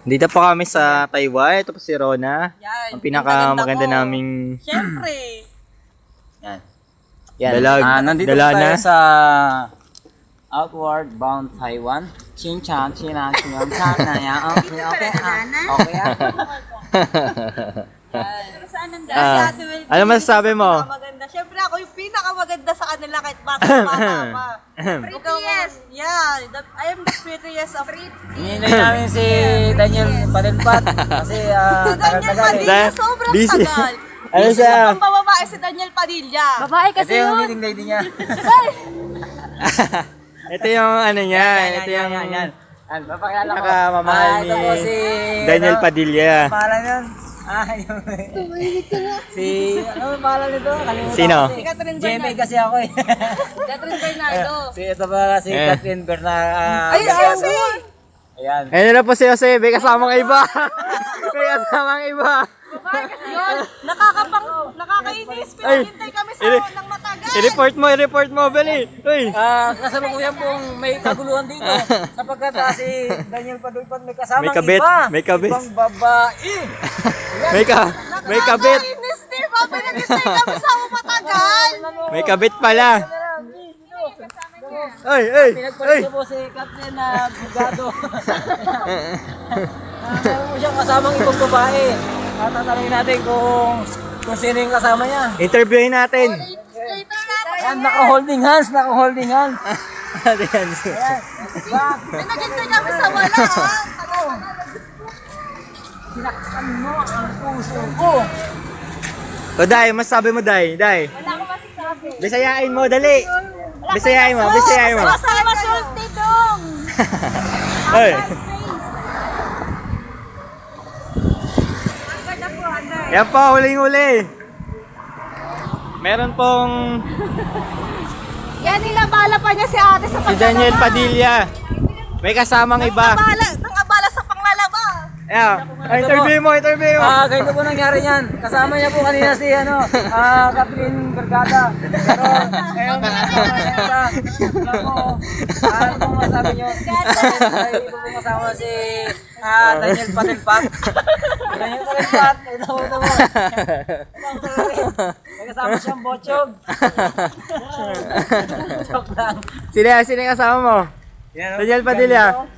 Dito po kami sa Taiwan. Ito po si Rona. Yan. Ang pinakamaganda Ang ganda ko. naming Siyempre. Yan. Yan. Dalag. Nandito Dala po tayo na. sa Outward Bound Taiwan. Chinchan, chinan, chinan, na yan. Okay, okay. Okay, Saan ang Ah, si Ate Will? ano masasabi mo? Maganda. Siyempre ako yung pinakamaganda sa kanila kahit bata-bata pa. Prettiest. Yeah. I am the prettiest of Hinihintay namin si Daniel Padelpat kasi Si Daniel tagal-tagal eh. Padilla, sobrang Busy. tagal. Ano Busy siya? sa pambababae si Daniel Padilla. Babae Ito yung leading lady niya. Ito yung ano niya. Ito yung Papakilala ko. pinakamamahal Ito po si Daniel Padilla. Pangalan yun? Si, ano ang pangalan nito? Kalimutan Sino? ko Si Catherine GMA kasi ako eh. Catherine Bernardo. Ito pala si Catherine Bernardo. Ay, si Ayan. Ayun na po si Jose. May kasamang iba. May kasamang iba. Yun, nakakainis. Pinahintay kami sa ng matagal. I-report mo, Beli. Uy. Kasalukuyan pong may kaguluhan dito sapagkat si Daniel Padulpat may kasamang May kabit, iba. may kabit. Ibang babae. May kabit. Nakakainis, di ba? Pinahintay kami sa matagal. May kabit pala. Ay. Pinagpalit po si Captain na Bugado. Meron mo siyang kasamang ibang babae. Tatanungin natin kung sino yung kasama niya. Interviewin natin. Ayan, naka-holding hands. Ayan. Naghintay kami sa wala. Sinaksan mo ang puso ko. O, Day, masabi mo, Day. Wala ko masasabi. Bisayain mo, dali. Bisayain mo. Masama sulti dong. Ay. Yan po, huling-huli. Meron pong Yan, nilabala pa niya si ate sa si Daniel Padilla. May kasamang iba. Nang abala sa panglalaba. Ayan. Interview mo. Ganito po nangyari yan. Kasama niya po kanina si Catherine Bergada. Pero ngayon kasama siya iba. Wala po. Ano pong masabi niyo? Ay, ito po kasama si Daniel Padelpat. Daniel Padelpat. Ito mo. May kasama siyang bochog. Joke lang. Sino yung kasama mo? Daniel Padilla.